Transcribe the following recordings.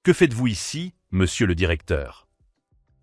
Que faites-vous ici, monsieur le directeur?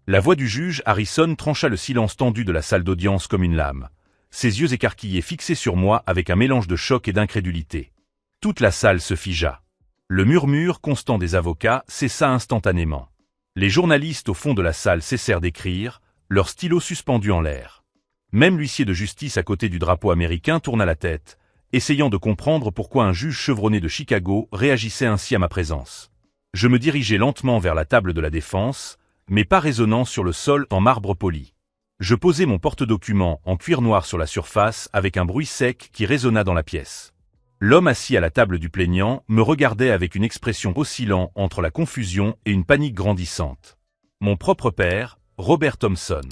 La voix du juge Harrison trancha le silence tendu de la salle d'audience comme une lame, ses yeux écarquillés fixés sur moi avec un mélange de choc et d'incrédulité. Toute la salle se figea. Le murmure constant des avocats cessa instantanément. Les journalistes au fond de la salle cessèrent d'écrire, leurs stylos suspendus en l'air. Même l'huissier de justice à côté du drapeau américain tourna la tête, essayant de comprendre pourquoi un juge chevronné de Chicago réagissait ainsi à ma présence. Je me dirigeai lentement vers la table de la défense, mais pas résonnant sur le sol en marbre poli. Je posai mon porte-documents en cuir noir sur la surface avec un bruit sec qui résonna dans la pièce. L'homme assis à la table du plaignant me regardait avec une expression oscillant entre la confusion et une panique grandissante. Mon propre père, Robert Thompson.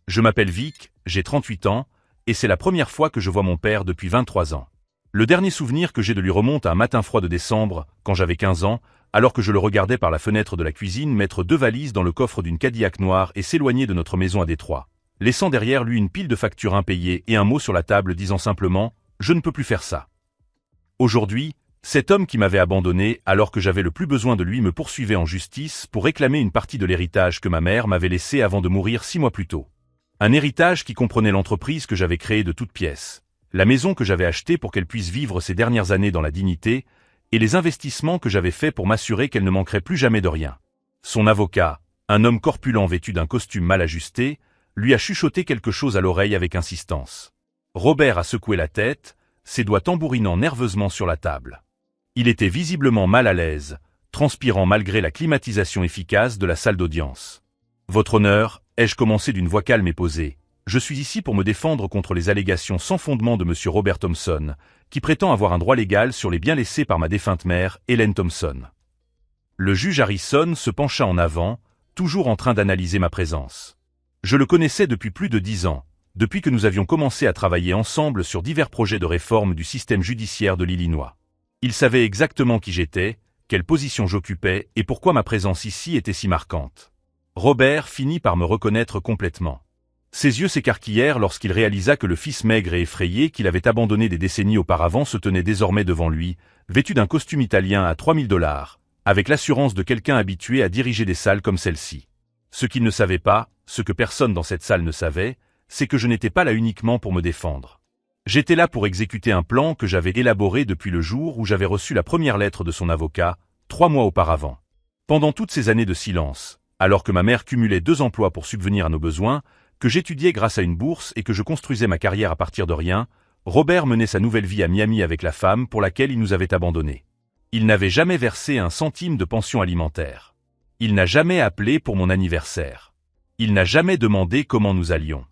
Je m'appelle Vic, j'ai 38 ans, et c'est la première fois que je vois mon père depuis 23 ans. Le dernier souvenir que j'ai de lui remonte à un matin froid de décembre, quand j'avais 15 ans, alors que je le regardais par la fenêtre de la cuisine mettre 2 valises dans le coffre d'une Cadillac noire et s'éloigner de notre maison à Détroit, laissant derrière lui une pile de factures impayées et un mot sur la table disant simplement « Je ne peux plus faire ça ». Aujourd'hui, cet homme qui m'avait abandonné alors que j'avais le plus besoin de lui me poursuivait en justice pour réclamer une partie de l'héritage que ma mère m'avait laissé avant de mourir 6 mois plus tôt. Un héritage qui comprenait l'entreprise que j'avais créée de toutes pièces, la maison que j'avais achetée pour qu'elle puisse vivre ses dernières années dans la dignité, et les investissements que j'avais faits pour m'assurer qu'elle ne manquerait plus jamais de rien. Son avocat, un homme corpulent vêtu d'un costume mal ajusté, lui a chuchoté quelque chose à l'oreille avec insistance. Robert a secoué la tête, ses doigts tambourinant nerveusement sur la table. Il était visiblement mal à l'aise, transpirant malgré la climatisation efficace de la salle d'audience. « Votre honneur » ai-je commencé d'une voix calme et posée. « Je suis ici pour me défendre contre les allégations sans fondement de M. Robert Thompson, qui prétend avoir un droit légal sur les biens laissés par ma défunte mère, Helen Thompson. » Le juge Harrison se pencha en avant, toujours en train d'analyser ma présence. Je le connaissais depuis plus de 10 ans, depuis que nous avions commencé à travailler ensemble sur divers projets de réforme du système judiciaire de l'Illinois. Il savait exactement qui j'étais, quelle position j'occupais et pourquoi ma présence ici était si marquante. Robert finit par me reconnaître complètement. Ses yeux s'écarquillèrent lorsqu'il réalisa que le fils maigre et effrayé qu'il avait abandonné des décennies auparavant se tenait désormais devant lui, vêtu d'un costume italien à 3000 $, avec l'assurance de quelqu'un habitué à diriger des salles comme celle-ci. Ce qu'il ne savait pas, ce que personne dans cette salle ne savait, c'est que je n'étais pas là uniquement pour me défendre. J'étais là pour exécuter un plan que j'avais élaboré depuis le jour où j'avais reçu la première lettre de son avocat, 3 mois auparavant. Pendant toutes ces années de silence, alors que ma mère cumulait 2 emplois pour subvenir à nos besoins, que j'étudiais grâce à une bourse et que je construisais ma carrière à partir de rien, Robert menait sa nouvelle vie à Miami avec la femme pour laquelle il nous avait abandonnés. Il n'avait jamais versé un centime de pension alimentaire. Il n'a jamais appelé pour mon anniversaire. Il n'a jamais demandé comment nous allions.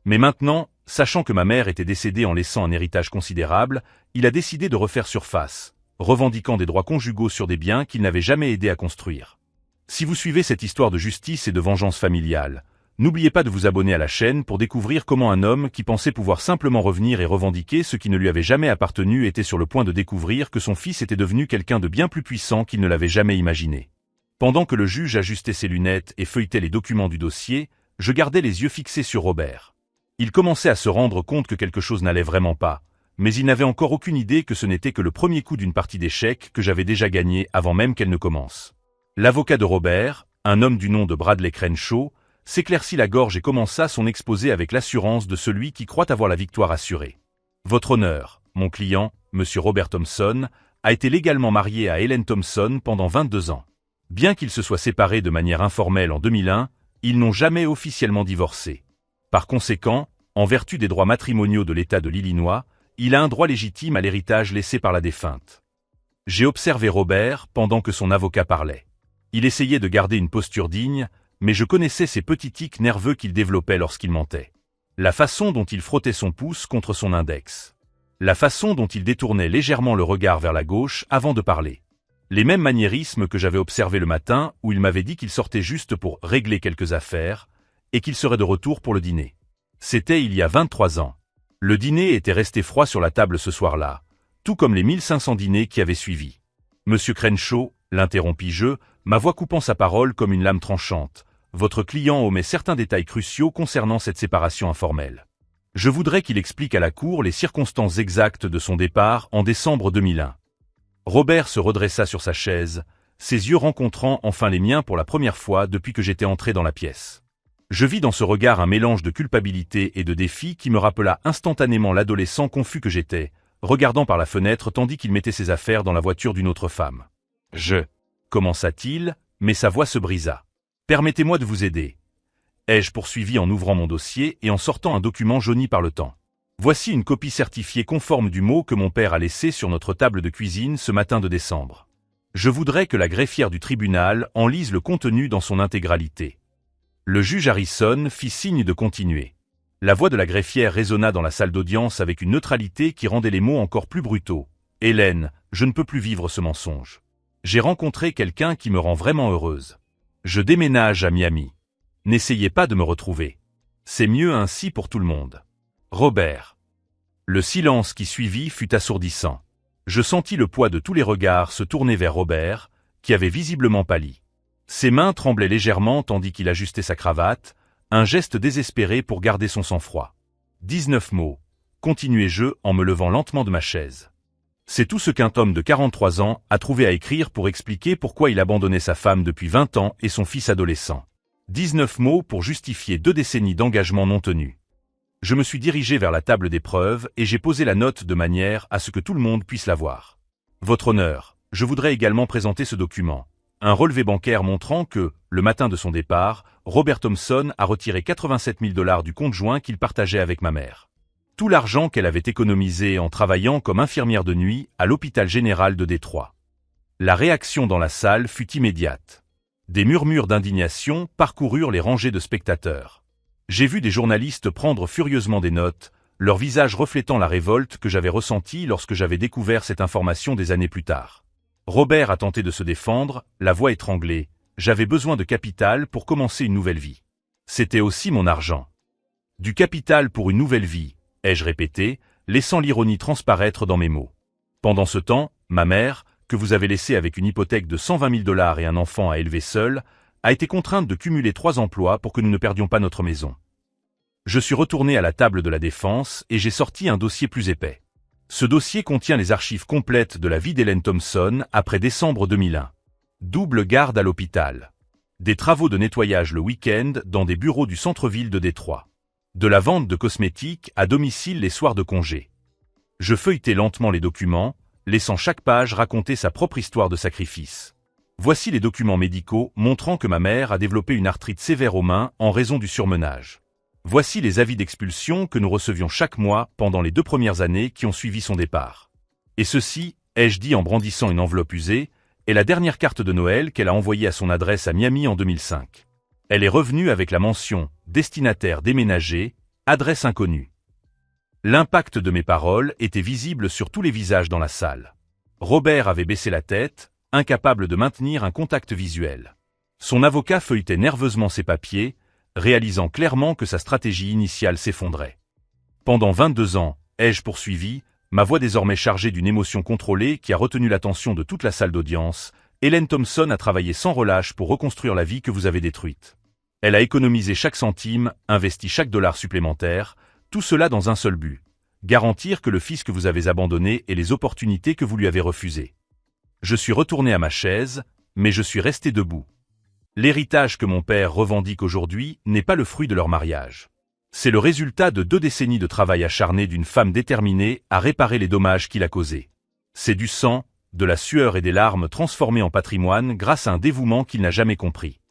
Mais maintenant, sachant que ma mère était décédée en laissant un héritage considérable, il a décidé de refaire surface, revendiquant des droits conjugaux sur des biens qu'il n'avait jamais aidé à construire. Si vous suivez cette histoire de justice et de vengeance familiale, n'oubliez pas de vous abonner à la chaîne pour découvrir comment un homme qui pensait pouvoir simplement revenir et revendiquer ce qui ne lui avait jamais appartenu était sur le point de découvrir que son fils était devenu quelqu'un de bien plus puissant qu'il ne l'avait jamais imaginé. Pendant que le juge ajustait ses lunettes et feuilletait les documents du dossier, je gardais les yeux fixés sur Robert. Il commençait à se rendre compte que quelque chose n'allait vraiment pas, mais il n'avait encore aucune idée que ce n'était que le premier coup d'une partie d'échecs que j'avais déjà gagnée avant même qu'elle ne commence. L'avocat de Robert, un homme du nom de Bradley Crenshaw, s'éclaircit la gorge et commença son exposé avec l'assurance de celui qui croit avoir la victoire assurée. Votre honneur, mon client, M. Robert Thompson, a été légalement marié à Helen Thompson pendant 22 ans. Bien qu'ils se soient séparés de manière informelle en 2001, ils n'ont jamais officiellement divorcé. Par conséquent, en vertu des droits matrimoniaux de l'État de l'Illinois, il a un droit légitime à l'héritage laissé par la défunte. J'ai observé Robert pendant que son avocat parlait. Il essayait de garder une posture digne, mais je connaissais ces petits tics nerveux qu'il développait lorsqu'il mentait. La façon dont il frottait son pouce contre son index. La façon dont il détournait légèrement le regard vers la gauche avant de parler. Les mêmes maniérismes que j'avais observés le matin où il m'avait dit qu'il sortait juste pour régler quelques affaires et qu'il serait de retour pour le dîner. C'était il y a 23 ans. Le dîner était resté froid sur la table ce soir-là, tout comme les 1500 dîners qui avaient suivi. Monsieur Crenshaw, l'interrompis-je, ma voix coupant sa parole comme une lame tranchante. Votre client omet certains détails cruciaux concernant cette séparation informelle. Je voudrais qu'il explique à la Cour les circonstances exactes de son départ en décembre 2001. Robert se redressa sur sa chaise, ses yeux rencontrant enfin les miens pour la première fois depuis que j'étais entré dans la pièce. Je vis dans ce regard un mélange de culpabilité et de défi qui me rappela instantanément l'adolescent confus que j'étais, regardant par la fenêtre tandis qu'il mettait ses affaires dans la voiture d'une autre femme. Commença-t-il, mais sa voix se brisa. Permettez-moi de vous aider. Ai-je poursuivi en ouvrant mon dossier et en sortant un document jauni par le temps. Voici une copie certifiée conforme du mot que mon père a laissé sur notre table de cuisine ce matin de décembre. Je voudrais que la greffière du tribunal en lise le contenu dans son intégralité. Le juge Harrison fit signe de continuer. La voix de la greffière résonna dans la salle d'audience avec une neutralité qui rendait les mots encore plus brutaux. « Hélène, je ne peux plus vivre ce mensonge. J'ai rencontré quelqu'un qui me rend vraiment heureuse. Je déménage à Miami. N'essayez pas de me retrouver. C'est mieux ainsi pour tout le monde. Robert. » Le silence qui suivit fut assourdissant. Je sentis le poids de tous les regards se tourner vers Robert, qui avait visiblement pâli. Ses mains tremblaient légèrement tandis qu'il ajustait sa cravate, un geste désespéré pour garder son sang-froid. 19 mots, continuai-je en me levant lentement de ma chaise. C'est tout ce qu'un homme de 43 ans a trouvé à écrire pour expliquer pourquoi il abandonnait sa femme depuis 20 ans et son fils adolescent. 19 mots pour justifier 2 décennies d'engagement non tenus. Je me suis dirigé vers la table des preuves et j'ai posé la note de manière à ce que tout le monde puisse la voir. Votre honneur, je voudrais également présenter ce document. Un relevé bancaire montrant que, le matin de son départ, Robert Thompson a retiré 87 000 $ du compte joint qu'il partageait avec ma mère. Tout l'argent qu'elle avait économisé en travaillant comme infirmière de nuit à l'hôpital général de Détroit. La réaction dans la salle fut immédiate. Des murmures d'indignation parcoururent les rangées de spectateurs. J'ai vu des journalistes prendre furieusement des notes, leur visage reflétant la révolte que j'avais ressentie lorsque j'avais découvert cette information des années plus tard. Robert a tenté de se défendre, la voix étranglée. J'avais besoin de capital pour commencer une nouvelle vie. C'était aussi mon argent. Du capital pour une nouvelle vie, ai-je répété, laissant l'ironie transparaître dans mes mots. Pendant ce temps, ma mère, que vous avez laissée avec une hypothèque de 120 000 $ et un enfant à élever seul, a été contrainte de cumuler 3 emplois pour que nous ne perdions pas notre maison. Je suis retourné à la table de la défense et j'ai sorti un dossier plus épais. Ce dossier contient les archives complètes de la vie d'Hélène Thompson après décembre 2001. Double garde à l'hôpital. Des travaux de nettoyage le week-end dans des bureaux du centre-ville de Détroit. De la vente de cosmétiques à domicile les soirs de congé. Je feuilletai lentement les documents, laissant chaque page raconter sa propre histoire de sacrifice. Voici les documents médicaux montrant que ma mère a développé une arthrite sévère aux mains en raison du surmenage. Voici les avis d'expulsion que nous recevions chaque mois pendant les 2 premières années qui ont suivi son départ. Et ceci, ai-je dit en brandissant une enveloppe usée, est la dernière carte de Noël qu'elle a envoyée à son adresse à Miami en 2005. Elle est revenue avec la mention « Destinataire déménagé, adresse inconnue ». L'impact de mes paroles était visible sur tous les visages dans la salle. Robert avait baissé la tête, incapable de maintenir un contact visuel. Son avocat feuilletait nerveusement ses papiers, réalisant clairement que sa stratégie initiale s'effondrait. Pendant 22 ans, ai-je poursuivi, ma voix désormais chargée d'une émotion contrôlée qui a retenu l'attention de toute la salle d'audience, Hélène Thompson a travaillé sans relâche pour reconstruire la vie que vous avez détruite. Elle a économisé chaque centime, investi chaque dollar supplémentaire, tout cela dans un seul but. Garantir que le fils que vous avez abandonné ait les opportunités que vous lui avez refusées. Je suis retourné à ma chaise, mais je suis resté debout. L'héritage que mon père revendique aujourd'hui n'est pas le fruit de leur mariage. C'est le résultat de 2 décennies de travail acharné d'une femme déterminée à réparer les dommages qu'il a causés. C'est du sang, de la sueur et des larmes transformés en patrimoine grâce à un dévouement qu'il n'a jamais compris.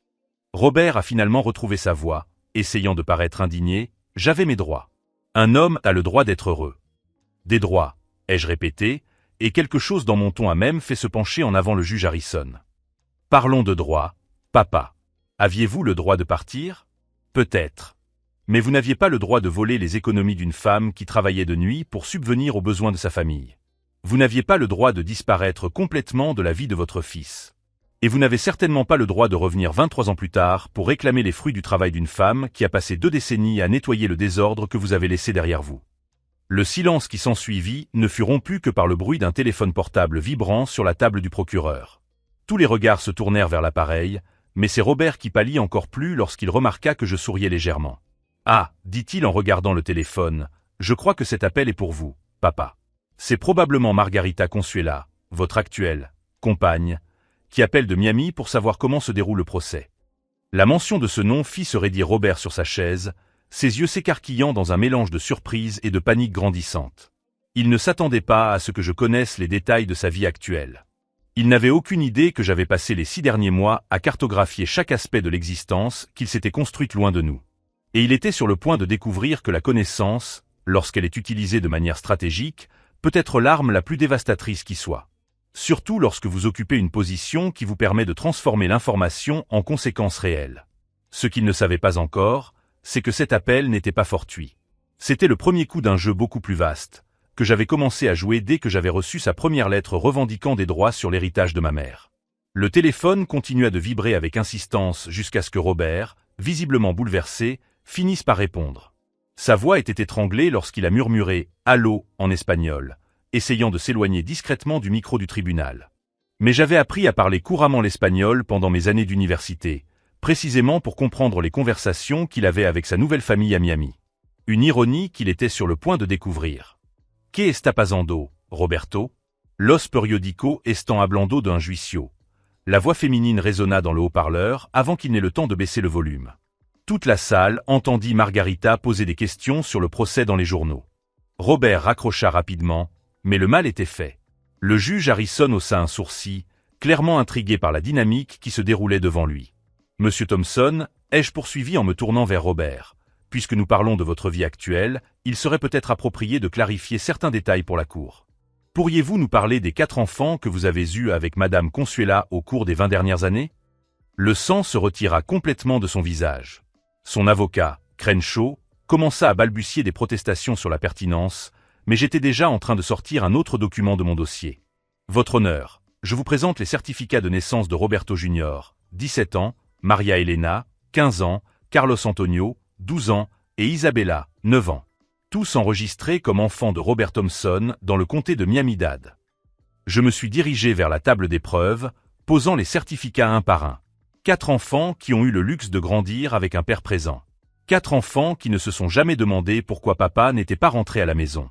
Robert a finalement retrouvé sa voix, essayant de paraître indigné. J'avais mes droits. Un homme a le droit d'être heureux. Des droits, ai-je répété, et quelque chose dans mon ton a même fait se pencher en avant le juge Harrison. Parlons de droits. Papa, aviez-vous le droit de partir? Peut-être. Mais vous n'aviez pas le droit de voler les économies d'une femme qui travaillait de nuit pour subvenir aux besoins de sa famille. Vous n'aviez pas le droit de disparaître complètement de la vie de votre fils. Et vous n'avez certainement pas le droit de revenir 23 ans plus tard pour réclamer les fruits du travail d'une femme qui a passé 2 décennies à nettoyer le désordre que vous avez laissé derrière vous. Le silence qui s'ensuivit ne fut rompu que par le bruit d'un téléphone portable vibrant sur la table du procureur. Tous les regards se tournèrent vers l'appareil, mais c'est Robert qui pâlit encore plus lorsqu'il remarqua que je souriais légèrement. « Ah, dit-il en regardant le téléphone, je crois que cet appel est pour vous, papa. C'est probablement Margarita Consuela, votre actuelle compagne, qui appelle de Miami pour savoir comment se déroule le procès. La mention de ce nom fit se raidir Robert sur sa chaise, ses yeux s'écarquillant dans un mélange de surprise et de panique grandissante. Il ne s'attendait pas à ce que je connaisse les détails de sa vie actuelle. Il n'avait aucune idée que j'avais passé les 6 derniers mois à cartographier chaque aspect de l'existence qu'il s'était construite loin de nous. Et il était sur le point de découvrir que la connaissance, lorsqu'elle est utilisée de manière stratégique, peut être l'arme la plus dévastatrice qui soit. Surtout lorsque vous occupez une position qui vous permet de transformer l'information en conséquences réelles. Ce qu'il ne savait pas encore, c'est que cet appel n'était pas fortuit. C'était le premier coup d'un jeu beaucoup plus vaste, que j'avais commencé à jouer dès que j'avais reçu sa première lettre revendiquant des droits sur l'héritage de ma mère. Le téléphone continua de vibrer avec insistance jusqu'à ce que Robert, visiblement bouleversé, finisse par répondre. Sa voix était étranglée lorsqu'il a murmuré « Allô » en espagnol, essayant de s'éloigner discrètement du micro du tribunal. Mais j'avais appris à parler couramment l'espagnol pendant mes années d'université, précisément pour comprendre les conversations qu'il avait avec sa nouvelle famille à Miami. Une ironie qu'il était sur le point de découvrir. « ¿Qué está pasando, Roberto ?» Los periódico están hablando d'un juicio. La voix féminine résonna dans le haut-parleur avant qu'il n'ait le temps de baisser le volume. Toute la salle entendit Margarita poser des questions sur le procès dans les journaux. Robert raccrocha rapidement, mais le mal était fait. Le juge Harrison haussa un sourcil, clairement intrigué par la dynamique qui se déroulait devant lui. « Monsieur Thompson, ai-je poursuivi en me tournant vers Robert. Puisque nous parlons de votre vie actuelle, il serait peut-être approprié de clarifier certains détails pour la cour. Pourriez-vous nous parler des 4 enfants que vous avez eus avec Madame Consuela au cours des 20 dernières années ?» Le sang se retira complètement de son visage. Son avocat, Crenshaw, commença à balbutier des protestations sur la pertinence, mais j'étais déjà en train de sortir un autre document de mon dossier. Votre honneur, je vous présente les certificats de naissance de Roberto Jr., 17 ans, Maria Elena, 15 ans, Carlos Antonio, 12 ans, et Isabella, 9 ans. Tous enregistrés comme enfants de Robert Thompson dans le comté de Miami-Dade. Je me suis dirigé vers la table des preuves, posant les certificats un par un. 4 enfants qui ont eu le luxe de grandir avec un père présent. 4 enfants qui ne se sont jamais demandé pourquoi papa n'était pas rentré à la maison.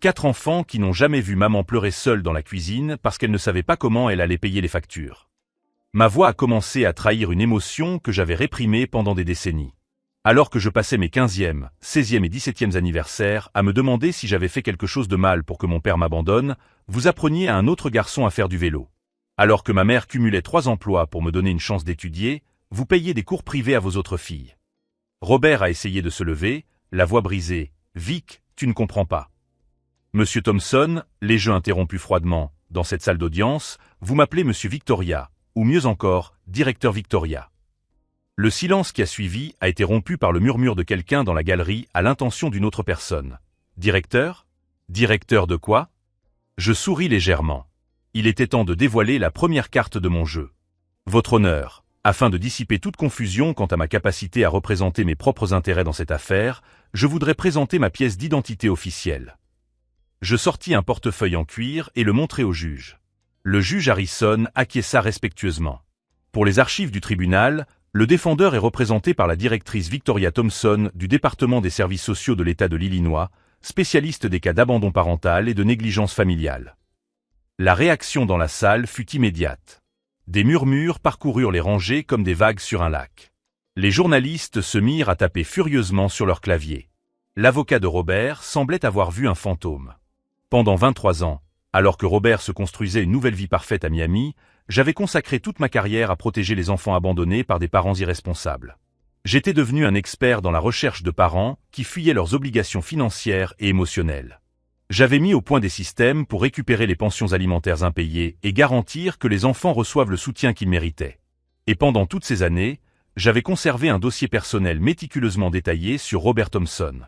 4 enfants qui n'ont jamais vu maman pleurer seule dans la cuisine parce qu'elle ne savait pas comment elle allait payer les factures. Ma voix a commencé à trahir une émotion que j'avais réprimée pendant des décennies. Alors que je passais mes 15e, 16e et 17e anniversaires à me demander si j'avais fait quelque chose de mal pour que mon père m'abandonne, vous appreniez à un autre garçon à faire du vélo. Alors que ma mère cumulait 3 emplois pour me donner une chance d'étudier, vous payiez des cours privés à vos autres filles. Robert a essayé de se lever, la voix brisée. « Vic, tu ne comprends pas. » Monsieur Thompson, les jeux interrompus froidement, dans cette salle d'audience, vous m'appelez Monsieur Victoria, ou mieux encore, Directeur Victoria. Le silence qui a suivi a été rompu par le murmure de quelqu'un dans la galerie à l'intention d'une autre personne. Directeur ? Directeur de quoi ? Je souris légèrement. Il était temps de dévoiler la première carte de mon jeu. Votre honneur, afin de dissiper toute confusion quant à ma capacité à représenter mes propres intérêts dans cette affaire, je voudrais présenter ma pièce d'identité officielle. Je sortis un portefeuille en cuir et le montrai au juge. Le juge Harrison acquiesça respectueusement. Pour les archives du tribunal, le défendeur est représenté par la directrice Victoria Thompson du département des services sociaux de l'État de l'Illinois, spécialiste des cas d'abandon parental et de négligence familiale. La réaction dans la salle fut immédiate. Des murmures parcoururent les rangées comme des vagues sur un lac. Les journalistes se mirent à taper furieusement sur leur clavier. L'avocat de Robert semblait avoir vu un fantôme. Pendant 23 ans, alors que Robert se construisait une nouvelle vie parfaite à Miami, j'avais consacré toute ma carrière à protéger les enfants abandonnés par des parents irresponsables. J'étais devenu un expert dans la recherche de parents qui fuyaient leurs obligations financières et émotionnelles. J'avais mis au point des systèmes pour récupérer les pensions alimentaires impayées et garantir que les enfants reçoivent le soutien qu'ils méritaient. Et pendant toutes ces années, j'avais conservé un dossier personnel méticuleusement détaillé sur Robert Thompson.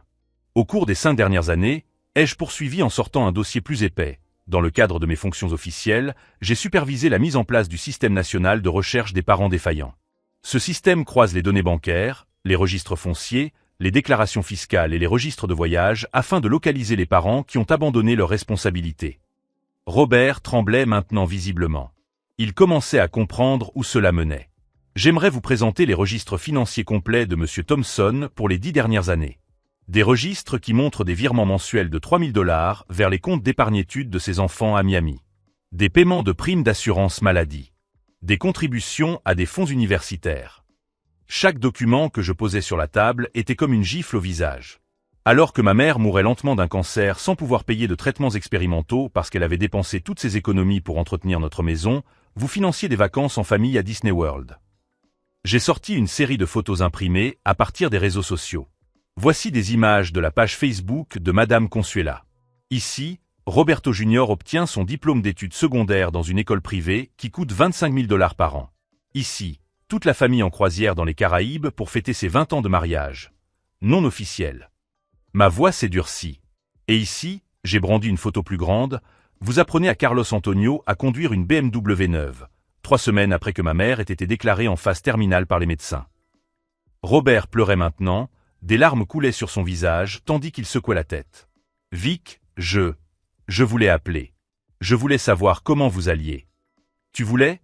Au cours des 5 dernières années, ai-je poursuivi en sortant un dossier plus épais. Dans le cadre de mes fonctions officielles, j'ai supervisé la mise en place du système national de recherche des parents défaillants. Ce système croise les données bancaires, les registres fonciers, les déclarations fiscales et les registres de voyage afin de localiser les parents qui ont abandonné leurs responsabilités. Robert tremblait maintenant visiblement. Il commençait à comprendre où cela menait. J'aimerais vous présenter les registres financiers complets de M. Thompson pour les 10 dernières années. Des registres qui montrent des virements mensuels de 3 000 $ vers les comptes d'épargne-études de ses enfants à Miami. Des paiements de primes d'assurance maladie. des contributions à des fonds universitaires. Chaque document que je posais sur la table était comme une gifle au visage. Alors que ma mère mourait lentement d'un cancer sans pouvoir payer de traitements expérimentaux parce qu'elle avait dépensé toutes ses économies pour entretenir notre maison, vous financiez des vacances en famille à Disney World. J'ai sorti une série de photos imprimées à partir des réseaux sociaux. Voici des images de la page Facebook de Madame Consuela. Ici, Roberto Jr. obtient son diplôme d'études secondaires dans une école privée qui coûte 25 000 $ par an. Ici, toute la famille en croisière dans les Caraïbes pour fêter ses 20 ans de mariage. Non officiel. Ma voix s'est durcie. Et ici, j'ai brandi une photo plus grande, vous apprenez à Carlos Antonio à conduire une BMW neuve, 3 semaines après que ma mère ait été déclarée en phase terminale par les médecins. Robert pleurait maintenant, des larmes coulaient sur son visage tandis qu'il secouait la tête. Vic, je voulais appeler. Je voulais savoir comment vous alliez. Tu voulais?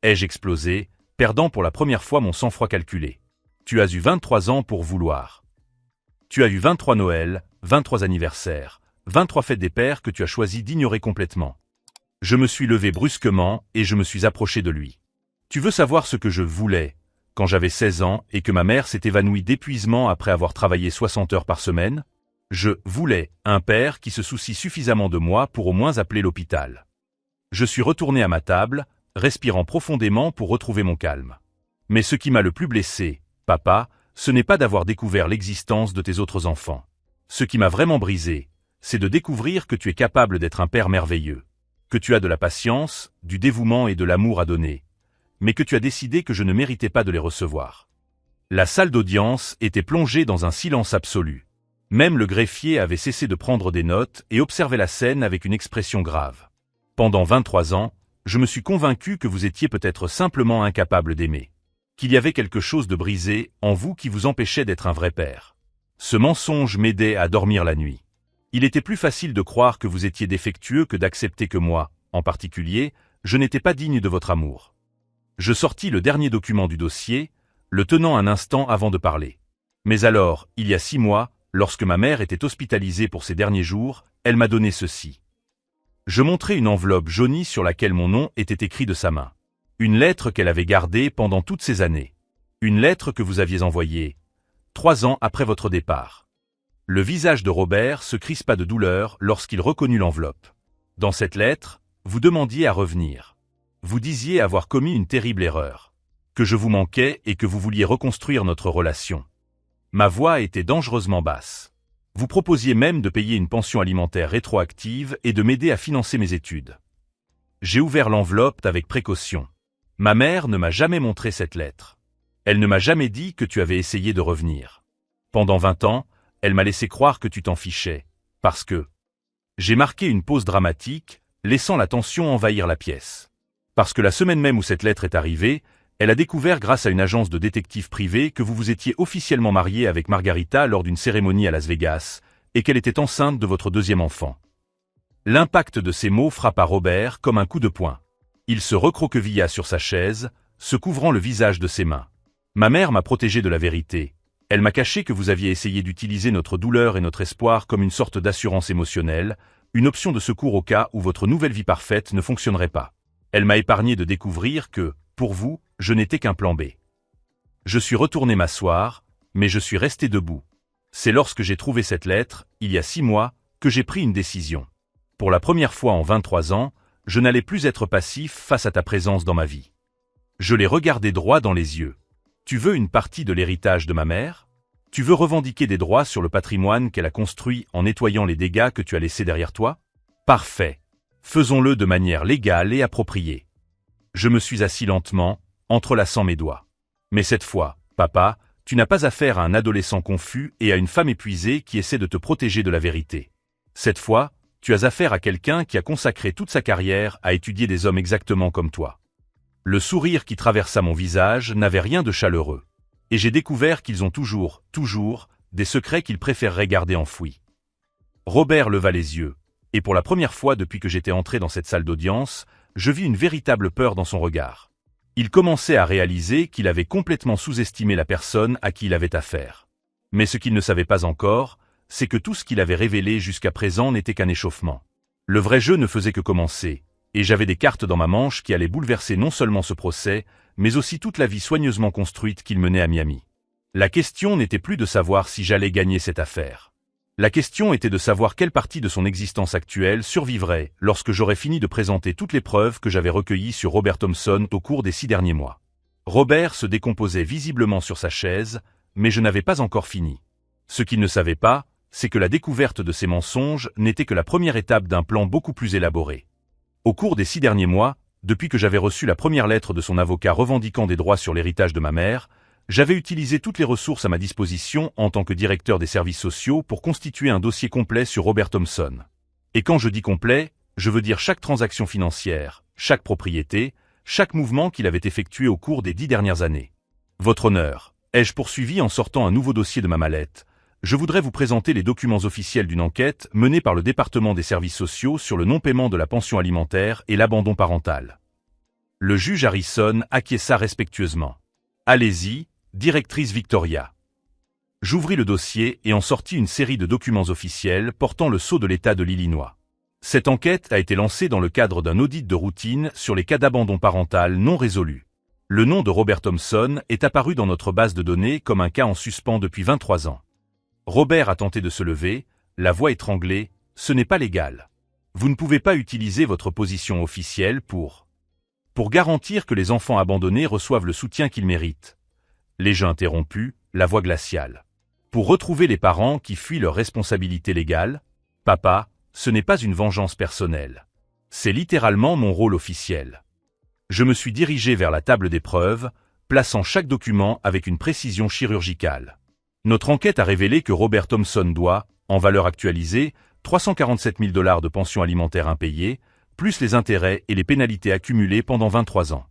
Ai-je explosé, perdant pour la première fois mon sang-froid calculé. Tu as eu 23 ans pour vouloir. Tu as eu 23 Noëls, 23 anniversaires, 23 fêtes des pères que tu as choisi d'ignorer complètement. Je me suis levé brusquement et je me suis approché de lui. Tu veux savoir ce que je voulais, quand j'avais 16 ans et que ma mère s'est évanouie d'épuisement après avoir travaillé 60 heures par semaine? Je voulais un père qui se soucie suffisamment de moi pour au moins appeler l'hôpital. Je suis retourné à ma table, respirant profondément pour retrouver mon calme. Mais ce qui m'a le plus blessé, papa, ce n'est pas d'avoir découvert l'existence de tes autres enfants. Ce qui m'a vraiment brisé, c'est de découvrir que tu es capable d'être un père merveilleux, que tu as de la patience, du dévouement et de l'amour à donner, mais que tu as décidé que je ne méritais pas de les recevoir. La salle d'audience était plongée dans un silence absolu. Même le greffier avait cessé de prendre des notes et observait la scène avec une expression grave. Pendant 23 ans, je me suis convaincu que vous étiez peut-être simplement incapable d'aimer. Qu'il y avait quelque chose de brisé en vous qui vous empêchait d'être un vrai père. Ce mensonge m'aidait à dormir la nuit. Il était plus facile de croire que vous étiez défectueux que d'accepter que moi, en particulier, je n'étais pas digne de votre amour. Je sortis le dernier document du dossier, le tenant un instant avant de parler. Mais alors, il y a 6 mois, lorsque ma mère était hospitalisée pour ses derniers jours, elle m'a donné ceci. Je montrai une enveloppe jaunie sur laquelle mon nom était écrit de sa main. Une lettre qu'elle avait gardée pendant toutes ces années. Une lettre que vous aviez envoyée 3 ans après votre départ. Le visage de Robert se crispa de douleur lorsqu'il reconnut l'enveloppe. Dans cette lettre, vous demandiez à revenir. Vous disiez avoir commis une terrible erreur. Que je vous manquais et que vous vouliez reconstruire notre relation. Ma voix était dangereusement basse. Vous proposiez même de payer une pension alimentaire rétroactive et de m'aider à financer mes études. J'ai ouvert l'enveloppe avec précaution. Ma mère ne m'a jamais montré cette lettre. Elle ne m'a jamais dit que tu avais essayé de revenir. Pendant 20 ans, elle m'a laissé croire que tu t'en fichais, parce que... J'ai marqué une pause dramatique, laissant la tension envahir la pièce. Parce que la semaine même où cette lettre est arrivée, elle a découvert grâce à une agence de détectives privés que vous vous étiez officiellement marié avec Margarita lors d'une cérémonie à Las Vegas, et qu'elle était enceinte de votre 2e enfant. L'impact de ces mots frappa Robert comme un coup de poing. Il se recroquevilla sur sa chaise, se couvrant le visage de ses mains. Ma mère m'a protégé de la vérité. Elle m'a caché que vous aviez essayé d'utiliser notre douleur et notre espoir comme une sorte d'assurance émotionnelle, une option de secours au cas où votre nouvelle vie parfaite ne fonctionnerait pas. Elle m'a épargné de découvrir que, pour vous, je n'étais qu'un plan B. Je suis retourné m'asseoir, mais je suis resté debout. C'est lorsque j'ai trouvé cette lettre, il y a 6 mois, que j'ai pris une décision. Pour la première fois en 23 ans, je n'allais plus être passif face à ta présence dans ma vie. Je l'ai regardé droit dans les yeux. Tu veux une partie de l'héritage de ma mère? Tu veux revendiquer des droits sur le patrimoine qu'elle a construit en nettoyant les dégâts que tu as laissés derrière toi? Parfait. Faisons-le de manière légale et appropriée. Je me suis assis lentement, entrelaçant mes doigts. Mais cette fois, papa, tu n'as pas affaire à un adolescent confus et à une femme épuisée qui essaie de te protéger de la vérité. Cette fois, tu as affaire à quelqu'un qui a consacré toute sa carrière à étudier des hommes exactement comme toi. Le sourire qui traversa mon visage n'avait rien de chaleureux. Et j'ai découvert qu'ils ont toujours, des secrets qu'ils préféreraient garder enfouis. Robert leva les yeux, et pour la première fois depuis que j'étais entré dans cette salle d'audience, je vis une véritable peur dans son regard. Il commençait à réaliser qu'il avait complètement sous-estimé la personne à qui il avait affaire. Mais ce qu'il ne savait pas encore, c'est que tout ce qu'il avait révélé jusqu'à présent n'était qu'un échauffement. Le vrai jeu ne faisait que commencer. Et j'avais des cartes dans ma manche qui allaient bouleverser non seulement ce procès, mais aussi toute la vie soigneusement construite qu'il menait à Miami. La question n'était plus de savoir si j'allais gagner cette affaire. La question était de savoir quelle partie de son existence actuelle survivrait lorsque j'aurais fini de présenter toutes les preuves que j'avais recueillies sur Robert Thompson au cours des 6 derniers mois. Robert se décomposait visiblement sur sa chaise, mais je n'avais pas encore fini. Ce qu'il ne savait pas, c'est que la découverte de ces mensonges n'était que la première étape d'un plan beaucoup plus élaboré. Au cours des 6 derniers mois, depuis que j'avais reçu la première lettre de son avocat revendiquant des droits sur l'héritage de ma mère, j'avais utilisé toutes les ressources à ma disposition en tant que directeur des services sociaux pour constituer un dossier complet sur Robert Thompson. Et quand je dis complet, je veux dire chaque transaction financière, chaque propriété, chaque mouvement qu'il avait effectué au cours des 10 dernières années. Votre honneur, ai-je poursuivi en sortant un nouveau dossier de ma mallette, je voudrais vous présenter les documents officiels d'une enquête menée par le département des services sociaux sur le non-paiement de la pension alimentaire et l'abandon parental. Le juge Harrison acquiesça respectueusement. Allez-y, directrice Victoria. J'ouvris le dossier et en sortis une série de documents officiels portant le sceau de l'État de l'Illinois. Cette enquête a été lancée dans le cadre d'un audit de routine sur les cas d'abandon parental non résolus. Le nom de Robert Thompson est apparu dans notre base de données comme un cas en suspens depuis 23 ans. Robert a tenté de se lever, la voix étranglée, ce n'est pas légal. Vous ne pouvez pas utiliser votre position officielle pour garantir que les enfants abandonnés reçoivent le soutien qu'ils méritent. Les jeux interrompus, la voix glaciale. Pour retrouver les parents qui fuient leurs responsabilités légales, papa, ce n'est pas une vengeance personnelle. C'est littéralement mon rôle officiel. Je me suis dirigé vers la table des preuves, plaçant chaque document avec une précision chirurgicale. Notre enquête a révélé que Robert Thompson doit, en valeur actualisée, 347 000 $ de pension alimentaire impayée, plus les intérêts et les pénalités accumulées pendant 23 ans.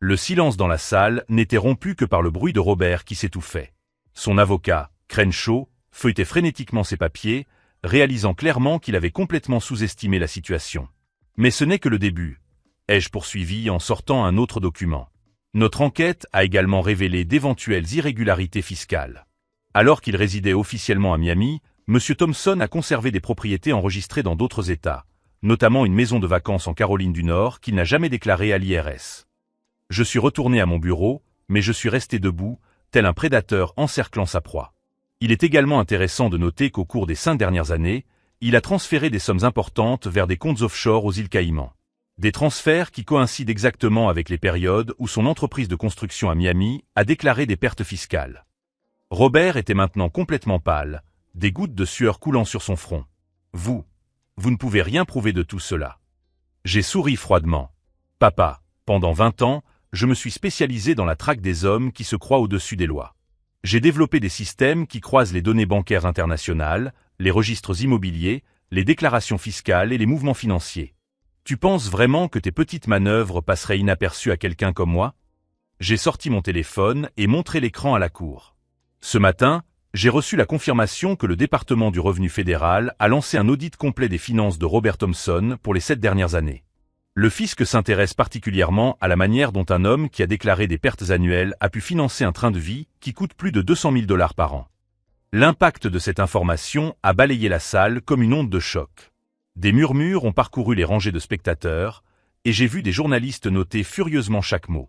Le silence dans la salle n'était rompu que par le bruit de Robert qui s'étouffait. Son avocat, Crenshaw, feuilletait frénétiquement ses papiers, réalisant clairement qu'il avait complètement sous-estimé la situation. Mais ce n'est que le début, ai-je poursuivi en sortant un autre document. Notre enquête a également révélé d'éventuelles irrégularités fiscales. Alors qu'il résidait officiellement à Miami, M. Thompson a conservé des propriétés enregistrées dans d'autres États, notamment une maison de vacances en Caroline du Nord qu'il n'a jamais déclarée à l'IRS. Je suis retourné à mon bureau, mais je suis resté debout, tel un prédateur encerclant sa proie. Il est également intéressant de noter qu'au cours des 5 dernières années, il a transféré des sommes importantes vers des comptes offshore aux îles Caïmans. Des transferts qui coïncident exactement avec les périodes où son entreprise de construction à Miami a déclaré des pertes fiscales. Robert était maintenant complètement pâle, des gouttes de sueur coulant sur son front. Vous ne pouvez rien prouver de tout cela. J'ai souri froidement. Papa, pendant 20 ans, je me suis spécialisé dans la traque des hommes qui se croient au-dessus des lois. J'ai développé des systèmes qui croisent les données bancaires internationales, les registres immobiliers, les déclarations fiscales et les mouvements financiers. Tu penses vraiment que tes petites manœuvres passeraient inaperçues à quelqu'un comme moi? J'ai sorti mon téléphone et montré l'écran à la cour. Ce matin, j'ai reçu la confirmation que le département du revenu fédéral a lancé un audit complet des finances de Robert Thompson pour les 7 dernières années. Le fisc s'intéresse particulièrement à la manière dont un homme qui a déclaré des pertes annuelles a pu financer un train de vie qui coûte plus de 200 000 $ par an. L'impact de cette information a balayé la salle comme une onde de choc. Des murmures ont parcouru les rangées de spectateurs, et j'ai vu des journalistes noter furieusement chaque mot.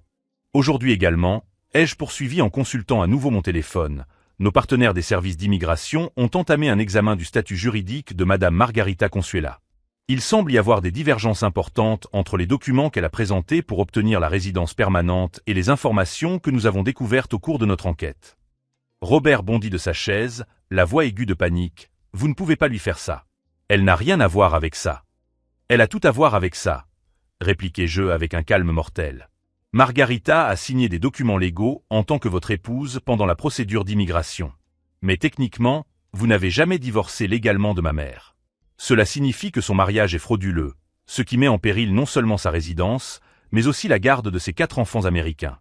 Aujourd'hui également, ai-je poursuivi en consultant à nouveau mon téléphone. Nos partenaires des services d'immigration ont entamé un examen du statut juridique de Madame Margarita Consuela. Il semble y avoir des divergences importantes entre les documents qu'elle a présentés pour obtenir la résidence permanente et les informations que nous avons découvertes au cours de notre enquête. Robert bondit de sa chaise, la voix aiguë de panique. « Vous ne pouvez pas lui faire ça. Elle n'a rien à voir avec ça. »« Elle a tout à voir avec ça, » répliquai-je avec un calme mortel. Margarita a signé des documents légaux en tant que votre épouse pendant la procédure d'immigration. Mais techniquement, vous n'avez jamais divorcé légalement de ma mère. Cela signifie que son mariage est frauduleux, ce qui met en péril non seulement sa résidence, mais aussi la garde de ses 4 enfants américains.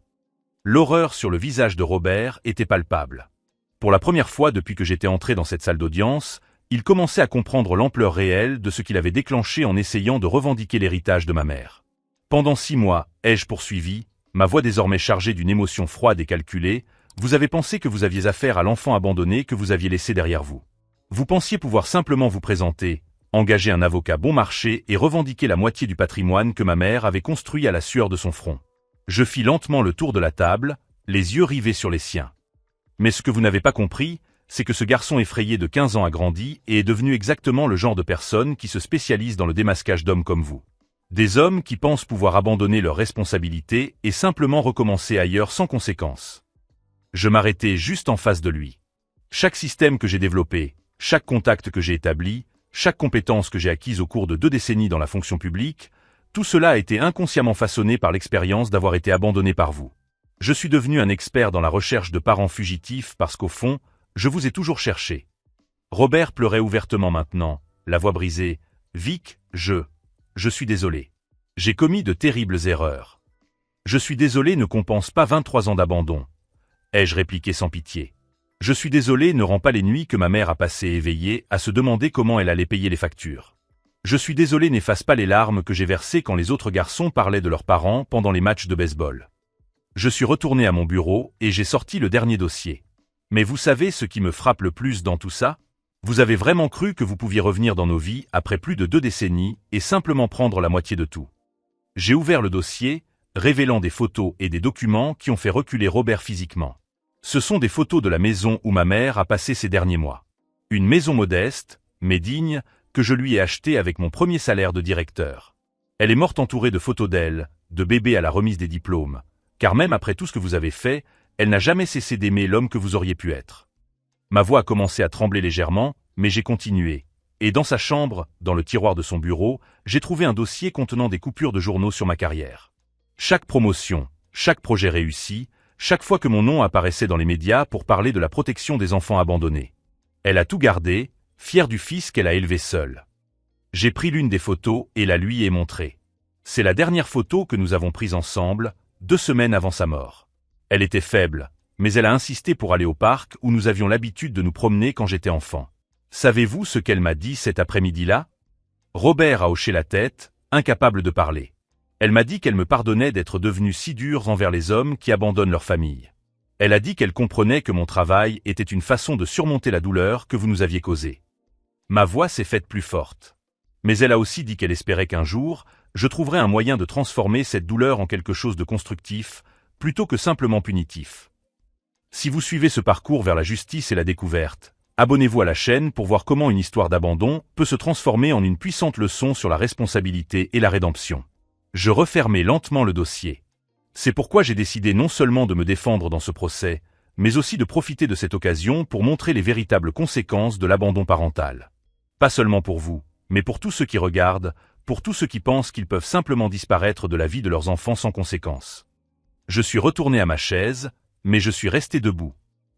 L'horreur sur le visage de Robert était palpable. Pour la première fois depuis que j'étais entré dans cette salle d'audience, il commençait à comprendre l'ampleur réelle de ce qu'il avait déclenché en essayant de revendiquer l'héritage de ma mère. Pendant 6 mois, ai-je poursuivi, ma voix désormais chargée d'une émotion froide et calculée, vous avez pensé que vous aviez affaire à l'enfant abandonné que vous aviez laissé derrière vous. Vous pensiez pouvoir simplement vous présenter, engager un avocat bon marché et revendiquer la moitié du patrimoine que ma mère avait construit à la sueur de son front. Je fis lentement le tour de la table, les yeux rivés sur les siens. Mais ce que vous n'avez pas compris, c'est que ce garçon effrayé de 15 ans a grandi et est devenu exactement le genre de personne qui se spécialise dans le démasquage d'hommes comme vous. Des hommes qui pensent pouvoir abandonner leurs responsabilités et simplement recommencer ailleurs sans conséquence. Je m'arrêtai juste en face de lui. Chaque système que j'ai développé, chaque contact que j'ai établi, chaque compétence que j'ai acquise au cours de 2 décennies dans la fonction publique, tout cela a été inconsciemment façonné par l'expérience d'avoir été abandonné par vous. Je suis devenu un expert dans la recherche de parents fugitifs parce qu'au fond, je vous ai toujours cherché. Robert pleurait ouvertement maintenant, la voix brisée. Vic, je suis désolé. J'ai commis de terribles erreurs. Je suis désolé ne compense pas 23 ans d'abandon. Ai-je répliqué sans pitié. Je suis désolé ne rend pas les nuits que ma mère a passées éveillée à se demander comment elle allait payer les factures. Je suis désolé n'efface pas les larmes que j'ai versées quand les autres garçons parlaient de leurs parents pendant les matchs de baseball. Je suis retourné à mon bureau et j'ai sorti le dernier dossier. Mais vous savez ce qui me frappe le plus dans tout ça? Vous avez vraiment cru que vous pouviez revenir dans nos vies après plus de 2 décennies et simplement prendre la moitié de tout. J'ai ouvert le dossier, révélant des photos et des documents qui ont fait reculer Robert physiquement. Ce sont des photos de la maison où ma mère a passé ces derniers mois. Une maison modeste, mais digne, que je lui ai achetée avec mon premier salaire de directeur. Elle est morte entourée de photos d'elle, de bébés à la remise des diplômes, car même après tout ce que vous avez fait, elle n'a jamais cessé d'aimer l'homme que vous auriez pu être. Ma voix a commencé à trembler légèrement, mais j'ai continué. Et dans sa chambre, dans le tiroir de son bureau, j'ai trouvé un dossier contenant des coupures de journaux sur ma carrière. Chaque promotion, chaque projet réussi, chaque fois que mon nom apparaissait dans les médias pour parler de la protection des enfants abandonnés. Elle a tout gardé, fière du fils qu'elle a élevé seule. J'ai pris l'une des photos et la lui ai montrée. C'est la dernière photo que nous avons prise ensemble, 2 semaines avant sa mort. Elle était faible, mais elle a insisté pour aller au parc où nous avions l'habitude de nous promener quand j'étais enfant. Savez-vous ce qu'elle m'a dit cet après-midi-là? Robert a hoché la tête, incapable de parler. Elle m'a dit qu'elle me pardonnait d'être devenue si dure envers les hommes qui abandonnent leur famille. Elle a dit qu'elle comprenait que mon travail était une façon de surmonter la douleur que vous nous aviez causée. Ma voix s'est faite plus forte. Mais elle a aussi dit qu'elle espérait qu'un jour, je trouverais un moyen de transformer cette douleur en quelque chose de constructif, plutôt que simplement punitif. Si vous suivez ce parcours vers la justice et la découverte, abonnez-vous à la chaîne pour voir comment une histoire d'abandon peut se transformer en une puissante leçon sur la responsabilité et la rédemption. Je refermai lentement le dossier. C'est pourquoi j'ai décidé non seulement de me défendre dans ce procès, mais aussi de profiter de cette occasion pour montrer les véritables conséquences de l'abandon parental. Pas seulement pour vous, mais pour tous ceux qui regardent, pour tous ceux qui pensent qu'ils peuvent simplement disparaître de la vie de leurs enfants sans conséquences. Je suis retourné à ma chaise, mais je suis resté debout.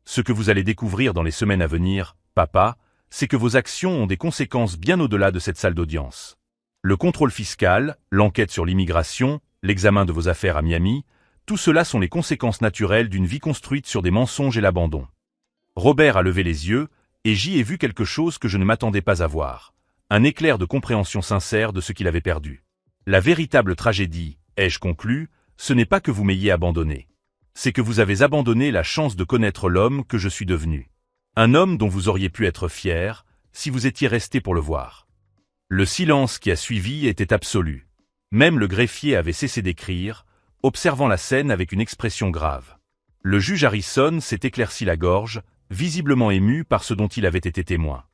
Ce que vous allez découvrir dans les semaines à venir, papa, c'est que vos actions ont des conséquences bien au-delà de cette salle d'audience. Le contrôle fiscal, l'enquête sur l'immigration, l'examen de vos affaires à Miami, tout cela sont les conséquences naturelles d'une vie construite sur des mensonges et l'abandon. Robert a levé les yeux, et j'y ai vu quelque chose que je ne m'attendais pas à voir. Un éclair de compréhension sincère de ce qu'il avait perdu. La véritable tragédie, ai-je conclu, ce n'est pas que vous m'ayez abandonné. C'est que vous avez abandonné la chance de connaître l'homme que je suis devenu. Un homme dont vous auriez pu être fier, si vous étiez resté pour le voir. Le silence qui a suivi était absolu. Même le greffier avait cessé d'écrire, observant la scène avec une expression grave. Le juge Harrison s'est éclairci la gorge, visiblement ému par ce dont il avait été témoin.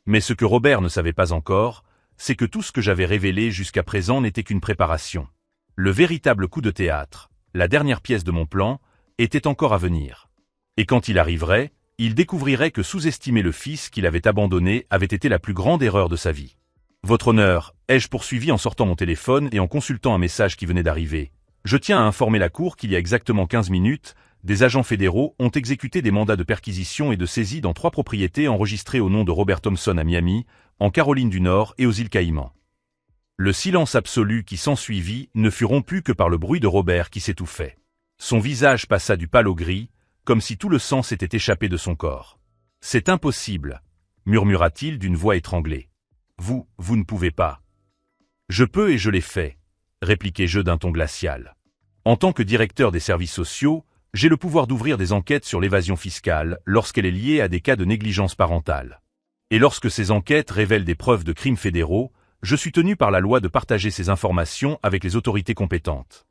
Mais ce que Robert ne savait pas encore, c'est que tout ce que j'avais révélé jusqu'à présent n'était qu'une préparation. Le véritable coup de théâtre, la dernière pièce de mon plan, était encore à venir. Et quand il arriverait, il découvrirait que sous-estimer le fils qu'il avait abandonné avait été la plus grande erreur de sa vie. Votre honneur, ai-je poursuivi en sortant mon téléphone et en consultant un message qui venait d'arriver. Je tiens à informer la Cour qu'il y a exactement 15 minutes, des agents fédéraux ont exécuté des mandats de perquisition et de saisie dans 3 propriétés enregistrées au nom de Robert Thompson à Miami, en Caroline du Nord et aux îles Caïmans. Le silence absolu qui s'ensuivit ne fut rompu que par le bruit de Robert qui s'étouffait. Son visage passa du pâle au gris, comme si tout le sang s'était échappé de son corps. « C'est impossible », murmura-t-il d'une voix étranglée. « Vous ne pouvez pas. »« Je peux et je l'ai fait », répliquai-je d'un ton glacial. « En tant que directeur des services sociaux, j'ai le pouvoir d'ouvrir des enquêtes sur l'évasion fiscale lorsqu'elle est liée à des cas de négligence parentale. Et lorsque ces enquêtes révèlent des preuves de crimes fédéraux, je suis tenu par la loi de partager ces informations avec les autorités compétentes.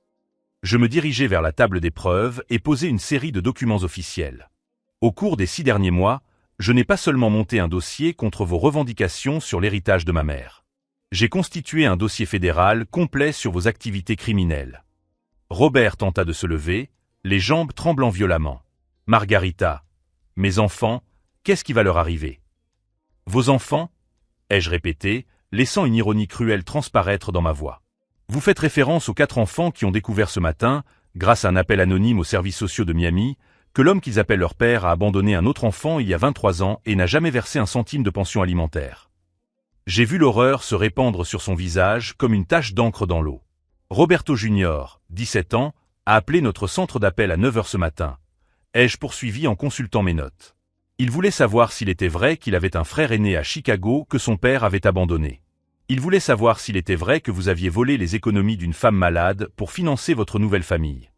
Je me dirigeai vers la table des preuves et posai une série de documents officiels. Au cours des 6 derniers mois, je n'ai pas seulement monté un dossier contre vos revendications sur l'héritage de ma mère. J'ai constitué un dossier fédéral complet sur vos activités criminelles. Robert tenta de se lever, les jambes tremblant violemment. Margarita, mes enfants, qu'est-ce qui va leur arriver? Vos enfants? Ai-je répété, laissant une ironie cruelle transparaître dans ma voix. Vous faites référence aux 4 enfants qui ont découvert ce matin, grâce à un appel anonyme aux services sociaux de Miami, que l'homme qu'ils appellent leur père a abandonné un autre enfant il y a 23 ans et n'a jamais versé un centime de pension alimentaire. J'ai vu l'horreur se répandre sur son visage comme une tache d'encre dans l'eau. Roberto Junior, 17 ans, a appelé notre centre d'appel à 9 heures ce matin. Ai-je poursuivi en consultant mes notes. Il voulait savoir s'il était vrai qu'il avait un frère aîné à Chicago que son père avait abandonné. Il voulait savoir s'il était vrai que vous aviez volé les économies d'une femme malade pour financer votre nouvelle famille.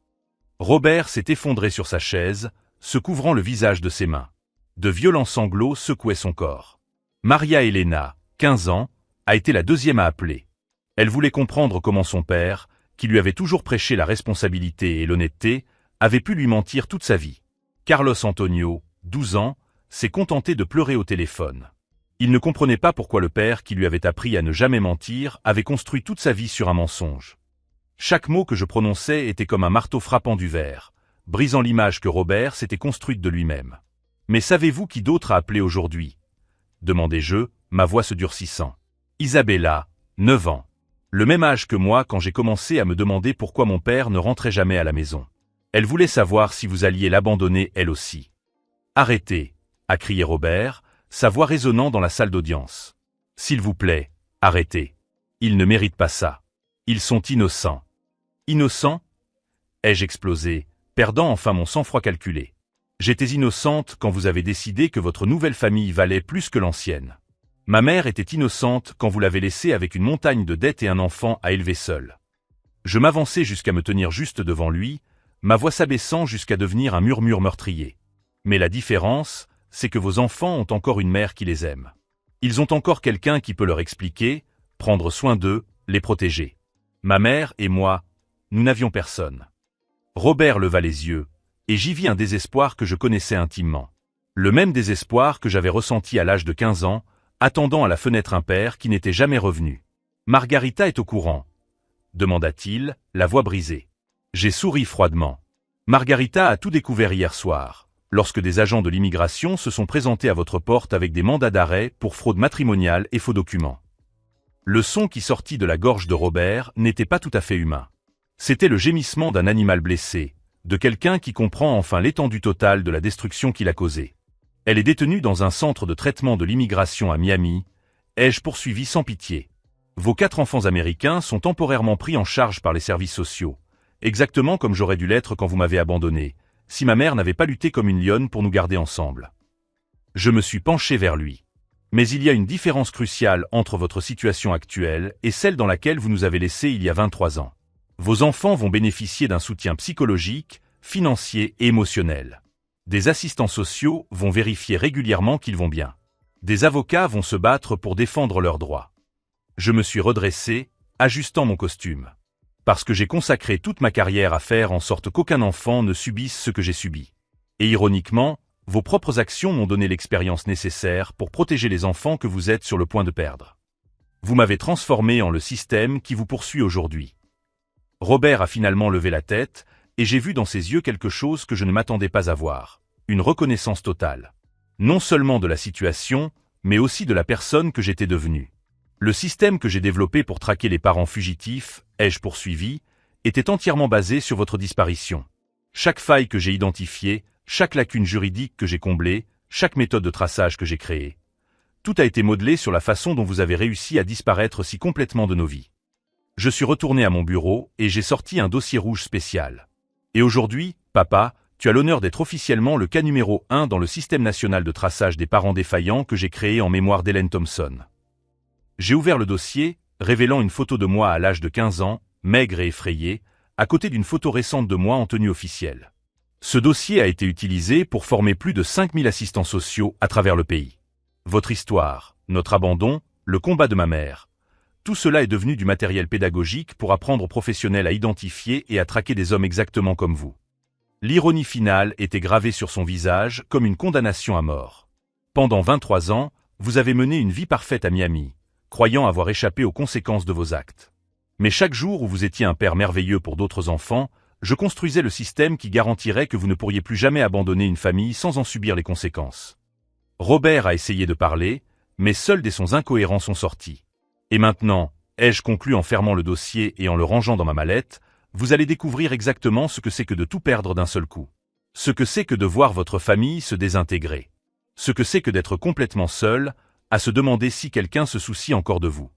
Robert s'est effondré sur sa chaise, se couvrant le visage de ses mains. De violents sanglots secouaient son corps. Maria Elena, 15 ans, a été la deuxième à appeler. Elle voulait comprendre comment son père, qui lui avait toujours prêché la responsabilité et l'honnêteté, avait pu lui mentir toute sa vie. Carlos Antonio, 12 ans, s'est contenté de pleurer au téléphone. Il ne comprenait pas pourquoi le père qui lui avait appris à ne jamais mentir avait construit toute sa vie sur un mensonge. Chaque mot que je prononçais était comme un marteau frappant du verre, brisant l'image que Robert s'était construite de lui-même. Mais savez-vous qui d'autre a appelé aujourd'hui? Demandai-je, ma voix se durcissant. Isabella, 9 ans. Le même âge que moi quand j'ai commencé à me demander pourquoi mon père ne rentrait jamais à la maison. Elle voulait savoir si vous alliez l'abandonner elle aussi. Arrêtez, a crié Robert, sa voix résonnant dans la salle d'audience. S'il vous plaît, arrêtez. Ils ne méritent pas ça. Ils sont innocents. Innocents? Ai-je explosé, perdant enfin mon sang-froid calculé. J'étais innocente quand vous avez décidé que votre nouvelle famille valait plus que l'ancienne. Ma mère était innocente quand vous l'avez laissée avec une montagne de dettes et un enfant à élever seul. Je m'avançai jusqu'à me tenir juste devant lui, ma voix s'abaissant jusqu'à devenir un murmure meurtrier. Mais la différence, c'est que vos enfants ont encore une mère qui les aime. Ils ont encore quelqu'un qui peut leur expliquer, prendre soin d'eux, les protéger. Ma mère et moi, nous n'avions personne. Robert leva les yeux, et j'y vis un désespoir que je connaissais intimement. Le même désespoir que j'avais ressenti à l'âge de 15 ans, attendant à la fenêtre un père qui n'était jamais revenu. « Margarita est au courant ?» demanda-t-il, la voix brisée. J'ai souri froidement. Margarita a tout découvert hier soir, lorsque des agents de l'immigration se sont présentés à votre porte avec des mandats d'arrêt pour fraude matrimoniale et faux documents. Le son qui sortit de la gorge de Robert n'était pas tout à fait humain. C'était le gémissement d'un animal blessé, de quelqu'un qui comprend enfin l'étendue totale de la destruction qu'il a causée. Elle est détenue dans un centre de traitement de l'immigration à Miami, ai-je poursuivi sans pitié. Vos 4 enfants américains sont temporairement pris en charge par les services sociaux, exactement comme j'aurais dû l'être quand vous m'avez abandonné, si ma mère n'avait pas lutté comme une lionne pour nous garder ensemble. Je me suis penché vers lui. Mais il y a une différence cruciale entre votre situation actuelle et celle dans laquelle vous nous avez laissés il y a 23 ans. Vos enfants vont bénéficier d'un soutien psychologique, financier et émotionnel. Des assistants sociaux vont vérifier régulièrement qu'ils vont bien. Des avocats vont se battre pour défendre leurs droits. Je me suis redressé, ajustant mon costume. Parce que j'ai consacré toute ma carrière à faire en sorte qu'aucun enfant ne subisse ce que j'ai subi. Et ironiquement, vos propres actions m'ont donné l'expérience nécessaire pour protéger les enfants que vous êtes sur le point de perdre. Vous m'avez transformé en le système qui vous poursuit aujourd'hui. Robert a finalement levé la tête, et j'ai vu dans ses yeux quelque chose que je ne m'attendais pas à voir, une reconnaissance totale. Non seulement de la situation, mais aussi de la personne que j'étais devenue. Le système que j'ai développé pour traquer les parents fugitifs, ai-je poursuivi, était entièrement basé sur votre disparition. Chaque faille que j'ai identifiée, chaque lacune juridique que j'ai comblée, chaque méthode de traçage que j'ai créée, tout a été modelé sur la façon dont vous avez réussi à disparaître si complètement de nos vies. Je suis retourné à mon bureau et j'ai sorti un dossier rouge spécial. Et aujourd'hui, papa, tu as l'honneur d'être officiellement le cas numéro 1 dans le système national de traçage des parents défaillants que j'ai créé en mémoire d'Hélène Thompson. J'ai ouvert le dossier, révélant une photo de moi à l'âge de 15 ans, maigre et effrayé, à côté d'une photo récente de moi en tenue officielle. Ce dossier a été utilisé pour former plus de 5000 assistants sociaux à travers le pays. Votre histoire, notre abandon, le combat de ma mère. Tout cela est devenu du matériel pédagogique pour apprendre aux professionnels à identifier et à traquer des hommes exactement comme vous. L'ironie finale était gravée sur son visage comme une condamnation à mort. Pendant 23 ans, vous avez mené une vie parfaite à Miami, croyant avoir échappé aux conséquences de vos actes. Mais chaque jour où vous étiez un père merveilleux pour d'autres enfants, je construisais le système qui garantirait que vous ne pourriez plus jamais abandonner une famille sans en subir les conséquences. Robert a essayé de parler, mais seuls des sons incohérents sont sortis. Et maintenant, ai-je conclu en fermant le dossier et en le rangeant dans ma mallette, vous allez découvrir exactement ce que c'est que de tout perdre d'un seul coup. Ce que c'est que de voir votre famille se désintégrer. Ce que c'est que d'être complètement seul, à se demander si quelqu'un se soucie encore de vous.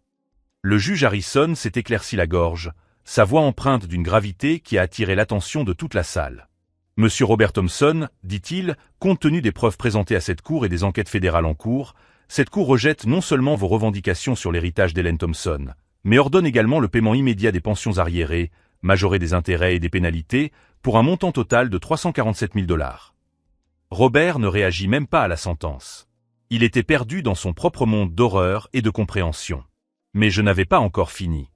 Le juge Harrison s'est éclairci la gorge, sa voix empreinte d'une gravité qui a attiré l'attention de toute la salle. « Monsieur Robert Thompson, dit-il, compte tenu des preuves présentées à cette cour et des enquêtes fédérales en cours, cette cour rejette non seulement vos revendications sur l'héritage d'Helen Thompson, mais ordonne également le paiement immédiat des pensions arriérées, majoré des intérêts et des pénalités, pour un montant total de 347 000 $. Robert ne réagit même pas à la sentence. Il était perdu dans son propre monde d'horreur et de compréhension. Mais je n'avais pas encore fini.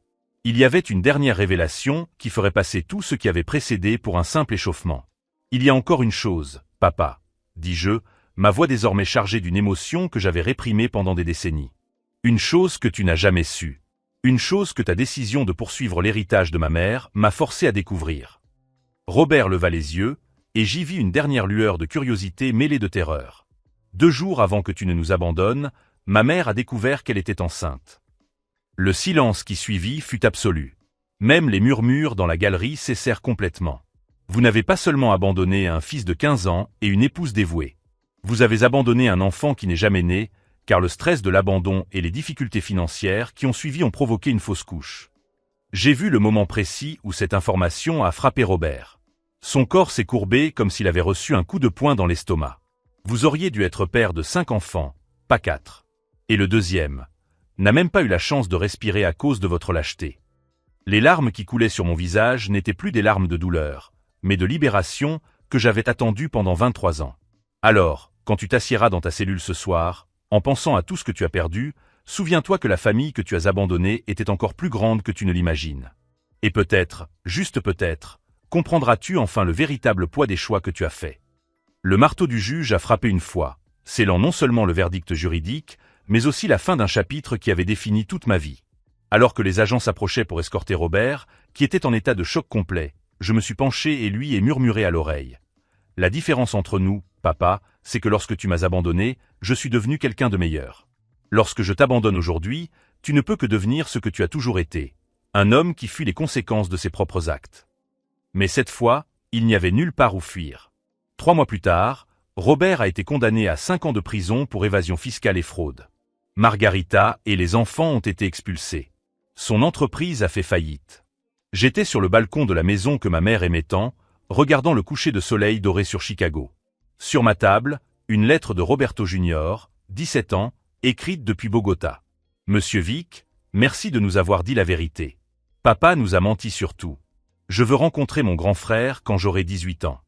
Il y avait une dernière révélation qui ferait passer tout ce qui avait précédé pour un simple échauffement. « Il y a encore une chose, papa, » dis-je, ma voix désormais chargée d'une émotion que j'avais réprimée pendant des décennies. « Une chose que tu n'as jamais su. Une chose que ta décision de poursuivre l'héritage de ma mère m'a forcé à découvrir. » Robert leva les yeux, et j'y vis une dernière lueur de curiosité mêlée de terreur. 2 jours avant que tu ne nous abandonnes, ma mère a découvert qu'elle était enceinte. Le silence qui suivit fut absolu. Même les murmures dans la galerie cessèrent complètement. Vous n'avez pas seulement abandonné un fils de 15 ans et une épouse dévouée. Vous avez abandonné un enfant qui n'est jamais né, car le stress de l'abandon et les difficultés financières qui ont suivi ont provoqué une fausse couche. J'ai vu le moment précis où cette information a frappé Robert. Son corps s'est courbé comme s'il avait reçu un coup de poing dans l'estomac. Vous auriez dû être père de 5 enfants, pas 4. Et le deuxième n'a même pas eu la chance de respirer à cause de votre lâcheté. Les larmes qui coulaient sur mon visage n'étaient plus des larmes de douleur, mais de libération que j'avais attendues pendant 23 ans. Alors, quand tu t'assiéras dans ta cellule ce soir, en pensant à tout ce que tu as perdu, souviens-toi que la famille que tu as abandonnée était encore plus grande que tu ne l'imagines. Et peut-être, juste peut-être, comprendras-tu enfin le véritable poids des choix que tu as faits. Le marteau du juge a frappé une fois, scellant non seulement le verdict juridique, mais aussi la fin d'un chapitre qui avait défini toute ma vie. Alors que les agents s'approchaient pour escorter Robert, qui était en état de choc complet, je me suis penché et lui ai murmuré à l'oreille. La différence entre nous, papa, c'est que lorsque tu m'as abandonné, je suis devenu quelqu'un de meilleur. Lorsque je t'abandonne aujourd'hui, tu ne peux que devenir ce que tu as toujours été, un homme qui fuit les conséquences de ses propres actes. Mais cette fois, il n'y avait nulle part où fuir. 3 mois plus tard, Robert a été condamné à 5 ans de prison pour évasion fiscale et fraude. Margarita et les enfants ont été expulsés. Son entreprise a fait faillite. J'étais sur le balcon de la maison que ma mère aimait tant, regardant le coucher de soleil doré sur Chicago. Sur ma table, une lettre de Roberto Junior, 17 ans, écrite depuis Bogota. Monsieur Vick, merci de nous avoir dit la vérité. Papa nous a menti sur tout. Je veux rencontrer mon grand frère quand j'aurai 18 ans.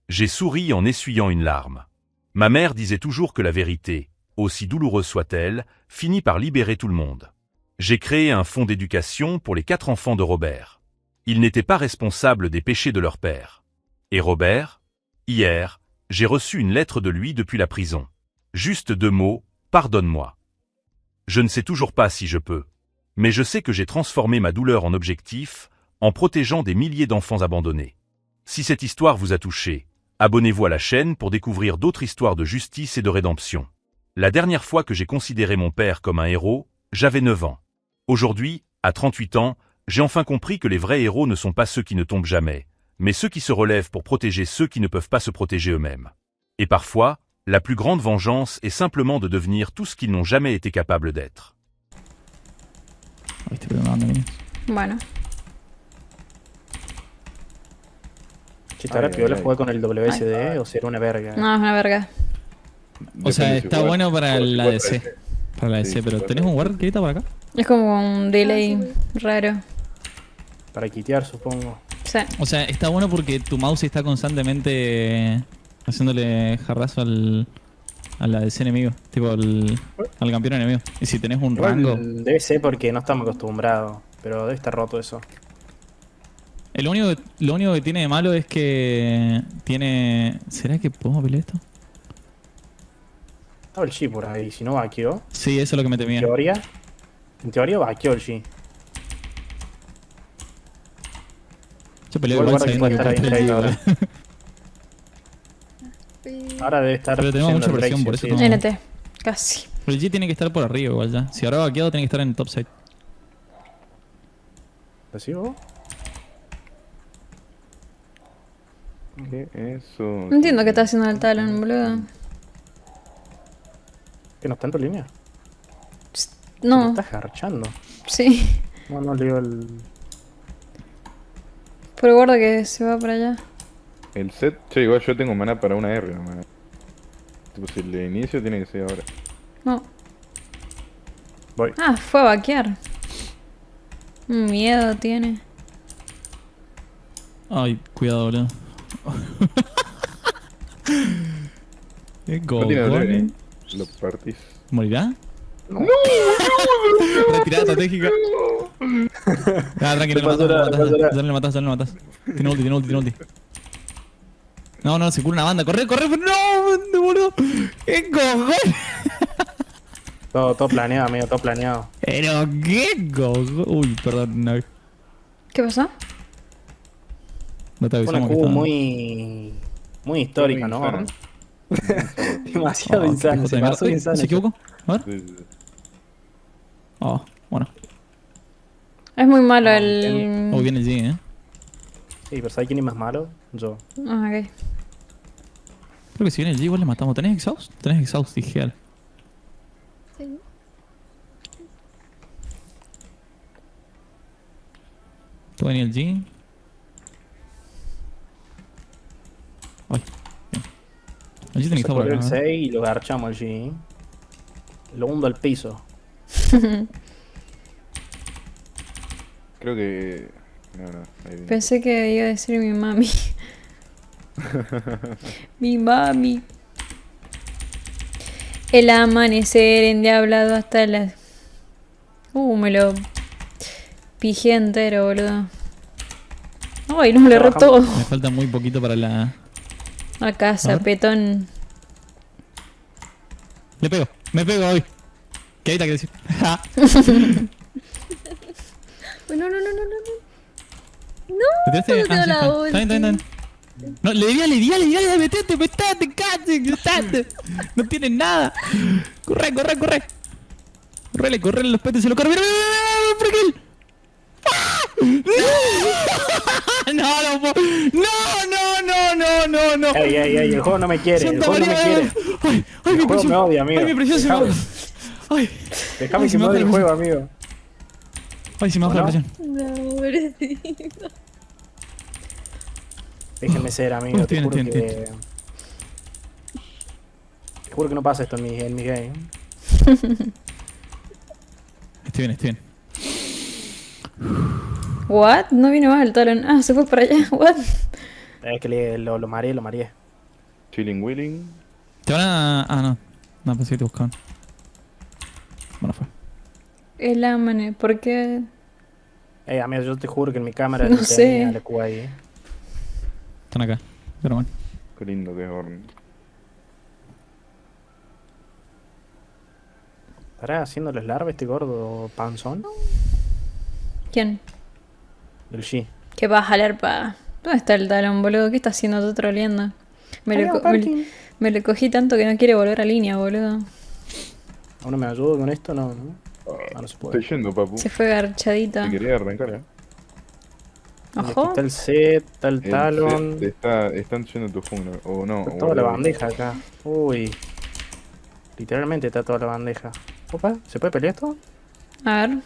J'ai souri en essuyant une larme. Ma mère disait toujours que la vérité, aussi douloureuse soit-elle, finit par libérer tout le monde. J'ai créé un fonds d'éducation pour les 4 enfants de Robert. Ils n'étaient pas responsables des péchés de leur père. Et Robert? Hier, j'ai reçu une lettre de lui depuis la prison. Juste 2 mots, pardonne-moi. Je ne sais toujours pas si je peux. Mais je sais que j'ai transformé ma douleur en objectif, en protégeant des milliers d'enfants abandonnés. Si cette histoire vous a touché, abonnez-vous à la chaîne pour découvrir d'autres histoires de justice et de rédemption. La dernière fois que j'ai considéré mon père comme un héros, j'avais 9 ans. Aujourd'hui, à 38 ans, j'ai enfin compris que les vrais héros ne sont pas ceux qui ne tombent jamais, mais ceux qui se relèvent pour protéger ceux qui ne peuvent pas se protéger eux-mêmes. Et parfois, la plus grande vengeance est simplement de devenir tout ce qu'ils n'ont jamais été capables d'être. Bueno, Si estará piola jugar con el WSD o será una verga. no, es una verga. O sea, Depende si está juegas- bueno para juegas la igual DC. parece. Para la DC, Sí, pero sí, ¿tenés un guard quita por acá? Es como un delay raro. Para quitear, supongo. Sí. O sea, está bueno porque tu mouse está constantemente haciéndole jarrazo a la de ese enemigo. Tipo al campeón enemigo. Y si tenés un Igual rango. debe ser porque no estamos acostumbrados. Pero debe estar roto eso. Lo único que tiene de malo es que tiene. ¿Será que podemos pelear esto? Estaba el G por ahí. Si no vaqueó. Sí, eso es lo que me temía. En teoría vaqueó el G. Yo peleo Igual igual guarda que sabiendo puede que estar ahí está ahora. Ahora debe estar. Pero tenemos yendo mucha al presión, break, por sí, eso sí. no- NT. Casi. Pero el G tiene que estar por arriba igual ya. Si habrá vaqueado, tiene que estar en el top side. ¿Así vos? ¿Qué eso? No entiendo qué está haciendo el Talon, boludo. ¿Que no está en tu línea? No, Estás garchando. sí. No leo el. Pero guarda que se va para allá. El set, che, igual yo tengo mana para una R nomás. Tipo, si el de inicio tiene que ser ahora. No. Voy. Ah, fue a vaquear. Un miedo tiene. Ay, cuidado, boludo. Qué No tiene cojones. W, lo partís. ¿Morirá? ¡No! Retirada estratégica. Ah, tranquilo, No pasó nada, no pasó nada. ya no le matas, ya no le matas. Tiene ulti, tiene ulti, tiene ulti. No, se cura una banda. Corre, pero no, boludo. ¿Qué cojones? Todo planeado, amigo, todo planeado. Pero qué cojones. Uy, perdón, no. ¿Qué pasó? No te Fue una avisamos que Q estaba. muy histórica, ¿no? Insana. Demasiado qué insano, cosa se de mierda. pasó Uy, insano. ¿se equivocó? A ver. Sí, sí, sí. Oh, bueno. Es muy malo No, el. Oh, viene el G, Sí, pero ¿sabes quién es más malo? Yo. Ah, ok. Creo que si viene el G igual le matamos. ¿Tenés exhaust? Tenés exhaust, dije. Sí. ¿Tú venía el G? Ay, bien. El G tiene que estar por el acá. ¿no? 6 y lo garchamos allí. Lo hundo al piso. Creo que. No, ahí viene. Pensé que iba a decir mi mami. Mi mami. El amanecer endiablado hasta las. Me lo pijé entero, boludo. Ay, no me lo erré todo. Me falta muy poquito para la. A A casa, ver. petón. Le pego, me pego hoy. ¿Qué ahorita que decir? No. ¿Me tiraste? no tengo sí, la está ulti. bien, está bien. No, le di, metete, cállate. No tiene nada. Corre. Corre los petes, se lo corre. ¡Mira! ¡Freaking! No, no. Ey, el juego no me quiere, el Santa juego no me María, quiere. Ay, El mi juego presión. me odia, amigo. Ay, mi presión se me Déjame- baja. Ay, Déjame Ay, que se me me odie el baja la juego, amigo. ay, se me baja la ¿O no? presión. No, pobrecito. Déjenme ser, amigo. Te Entiendo, juro entiendo. que. Te juro que no pasa esto en mi game. Estoy bien. What? No vino más el talón. Ah, se fue para allá. What? Es que lo mareé. Chilling Willing. Te van a. Ah, no. No, pensé que te buscaban. Bueno, fue. El amane, ¿por qué? Amigo, yo te juro que en mi cámara No no sé. tenía la Q ahí. Están acá. Pero bueno. Qué lindo que es Horn. ¿Estará haciéndole larva este gordo panzón? ¿Quién? El G. ¿Qué va a jalar pa? ¿Dónde está el talón, boludo? ¿Qué está haciendo? Tú troleando. Me lo cogí tanto que no quiere volver a línea, boludo. ¿A uno me ayuda con esto? No. No se puede. Estoy yendo, papu. Se fue garchadito. Si quería arrancar, Aquí Ojo. está el set, está el El talon. set están yendo tu jungla. O no. Está o toda la la- bandeja acá. Uy. Literalmente está toda la bandeja. Opa, ¿se puede pelear esto? A ver.